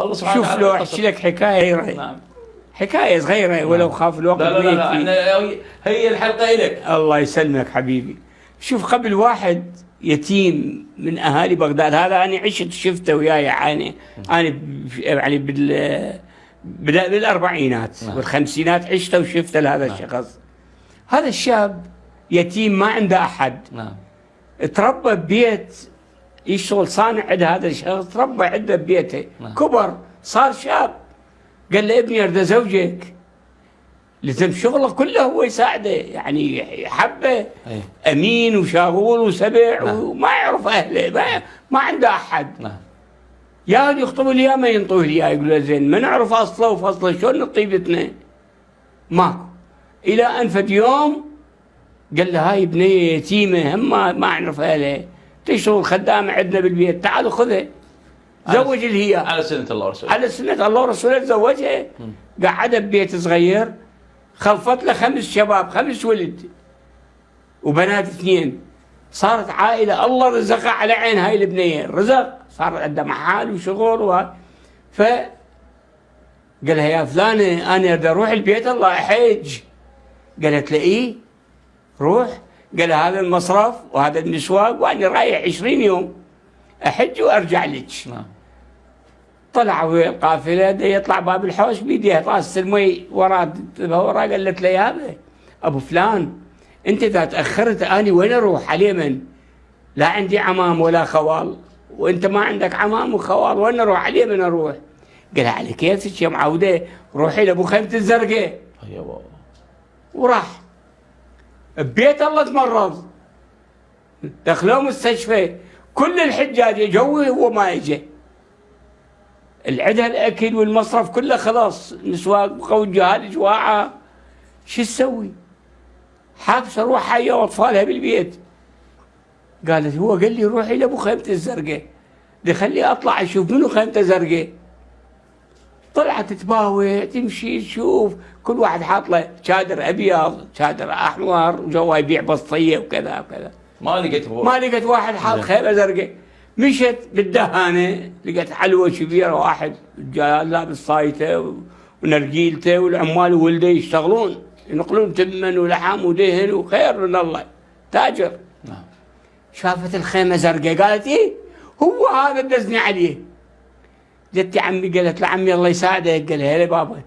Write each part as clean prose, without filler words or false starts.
والله سبحانه شوف وتعالى لو يقصر. احكي لك حكايه نعم. حكايه صغيره ولو خاف الوقت لا لا لا, لا. بيكفي. احنا هي الحلقه لك. الله يسلمك حبيبي. شوف قبل واحد يتيم من اهالي بغداد، هذا انا عشت شفته وياي يعني انا يعني بالاربعينات والخمسينات عشته وشفته لهذا الشخص. هذا الشاب يتيم ما عنده احد. نعم. تربى ببيت يشتغل صانع عند هذا الشخص، تربى عنده ببيته. كبر صار شاب، قال له ابني اريد ازوجك، لزم شغله كله هو يساعده، يعني حبه امين وشاغول وسبع وما يعرف اهله، ما عنده احد. يا يخطبوا لي يا ما ينطوه لي، يقول له زين ما نعرف اصله وفصله شلون نطيبتنا؟ ماكو. الى ان فد يوم قال له هاي بنيه يتيمه هم ما اعرف اهلها، تشتغل خدامه عندنا بالبيت، تعالوا خذها زوج اللي هي على سنه الله ورسوله. على سنه الله ورسوله تزوجها. قعدها ببيت صغير، خلفت له 5 شباب، 5 ولد وبنات 2. صارت عائله الله رزقها على عين هاي البنيه، رزق صار عندها محل وشغل ف قال لها يا فلانه انا اريد اروح البيت الله احج. قالت له ايه روح. قال لها هذا المصرف وهذا المسواق وانا رايح 20 يوم احج وارجع لك. طلعوا القافله يطلع باب الحوش بيديه طاس المي وراه قالت له يا ابو فلان انت اذا تاخرت اني وين اروح على اليمن؟ لا عندي عمام ولا خوال، وانت ما عندك عمام وخوال، وين اروح على اليمن اروح؟ قال على كيفك يا معوده روحي لابو خيمه الزرقاء. وراح ببيت الله تمرض، دخلوه مستشفى، كل الحجاج يجوه هو ما يجي. العدها الاكل والمصرف كله خلاص، مسواق وجهال جواعه، شو تسوي؟ حابسه روحها هي واطفالها بالبيت. قالت هو قال لي روحي لابو خيمه الزرقاء، خلي اطلع اشوف منو خيمه الزرقاء. طلعت تباوع تمشي تشوف كل واحد حاط له شادر ابيض شادر احمر وجوا يبيع بسطيه وكذا وكذا. ما لقيت واحد حاط خيمه زرقاء. مشت بالدهانه لقيت حلوه كبيره، واحد جاي لابس صايته ونرجيلته والعمال وولده يشتغلون ينقلون تمن ولحم ودهن وخير من الله تاجر. شافت الخيمه زرقاء قالت ايه هو هذا دزني عليه. جت عمي قالت لعمي الله يساعدك، قال هلا بابا.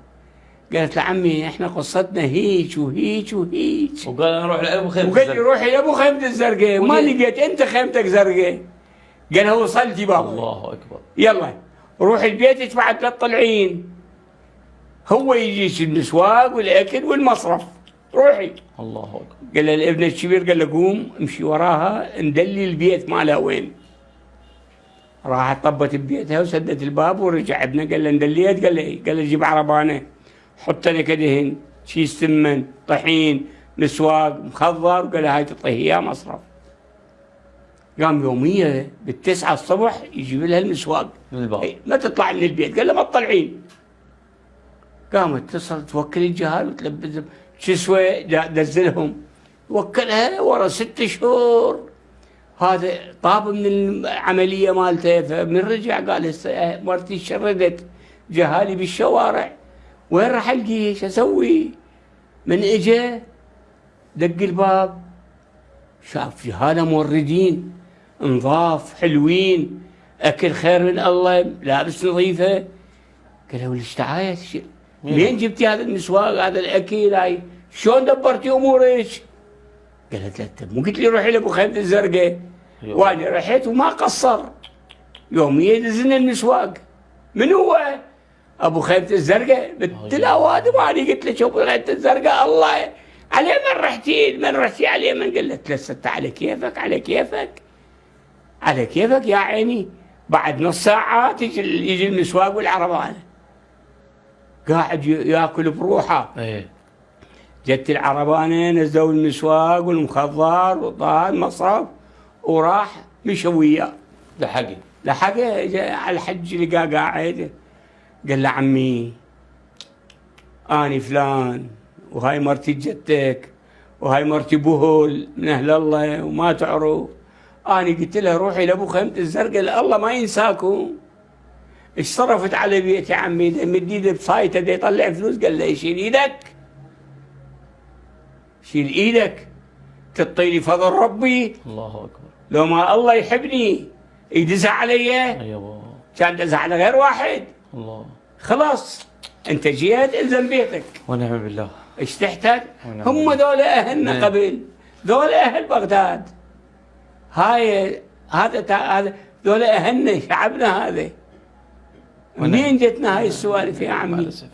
قالت لعمي احنا قصتنا هيك وهيك وهيك، وقال انا اروح لابو خيمه الزرقاء، وقال لي روحي لابو خيمه الزرقاء، ما لقيت انت خيمتك زرقاء. قال هو وصلتي بابا. الله اكبر. يلا روحي البيت بعد لا تطلعين، هو يجيش المسواق والاكل والمصرف، روحي. الله اكبر. قال له الابن الكبير قال له قوم امشي وراها ندلي البيت مالها وين. راحت طبت ببيتها وسدت الباب ورجع ابنه قال له ندليت، قال له ايه؟ قال له جيب عربانه حط لك دهن شيس سمن طحين مسواق مخضر، قال له هاي تعطيه اياه مصرف. قام يوميا ب9 الصبح يجيب لها المسواق من الباب، ما تطلع من البيت. قال له ما تطلعين. قامت تصل توكل الجهال وتلبس شسوه دزلهم، وكلها ورا 6 شهور. هذا طاب من العمليه مالته، فمن رجع قال هسه مرتي شردت جهالي بالشوارع، وين راح القيه؟ شو اسوي؟ من اجى دق الباب شاف جهاله موردين نظاف حلوين اكل خير من الله لابس نظيفه. قال له وليش تعايش؟ منين جبتي هذا المسواق هذا الاكل هاي؟ شلون دبرتي امورك؟ قالت له انت مو قلت لي روحي لابو خيمه الزرقاء؟ وانا رحت وما قصر، يوميا يدزن المسواق. من هو؟ ابو خيمه الزرقاء. بالتلاوه هذا ما قلت له شوف خيمه الزرقاء الله على من رحتي؟ من رحتي على من؟ قالت له ست على كيفك على كيفك على كيفك يا عيني. بعد نص ساعه يجي المسواق والعربانه قاعد ياكل بروحه. جت العربانه نزلوا المسواق والمخضر وطال مصرف وراح مشى وياه. لحقه على الحج لقاه قاعد. قال له عمي اني فلان وهاي مرتي جدتك وهاي مرتي بهل من اهل الله وما تعرف. اني قلت له روحي لابو خيمه الزرقاء الله ما ينساكم، ايش صرفت على بيت يا عمي؟ ده مد ايده بصايته ده يطلع فلوس، قال له يشيل ايدك، شيل ايدك، تعطيني فضل ربي. الله اكبر. لو ما الله يحبني يدز علي، ايوه كان دز على غير واحد. الله. خلاص انت جيت الزم بيتك، ونعم بالله. ايش تحتاج؟ ونعم هم بالله. ذولا اهلنا نعم. قبل، ذولا اهل بغداد. هذا ذولا اهلنا، شعبنا هذا. ونعم. منين جتنا هاي السوالف يا عمي؟ مع الأسف.